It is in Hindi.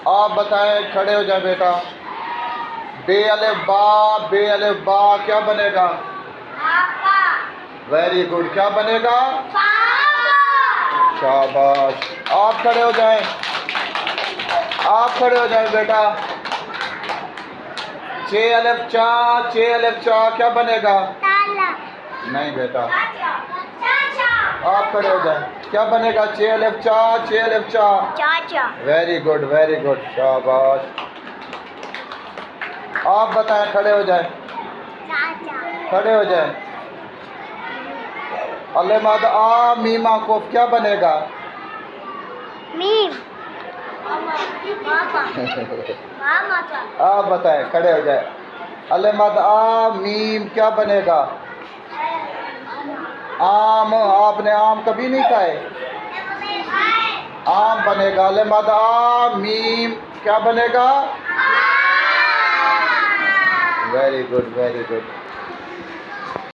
आप बताएं, खड़े हो जाए बेटा। बे अलिफ बा क्या बनेगा? वेरी गुड, क्या बनेगा? शाबाश। आप खड़े हो जाएं, आप खड़े हो जाएं बेटा। चे अलिफ चा क्या बनेगा? नहीं बेटा, आप खड़े हो जाएं, क्या बनेगा? चे अलिफ चा। वेरी गुड, वेरी गुड, शाबाश। आप बताएं, खड़े हो जाएं, खड़े हो जाएं। अलिफ मद आ मीम आकुफ क्या बनेगा? मीम। आप बताएं, खड़े हो जाए। अलिफ मद आ मीम क्या बनेगा? आम। आपने आम कभी नहीं खाए? आम बनेगा। अलिफ मद आ मीम क्या बनेगा? Very good, very good.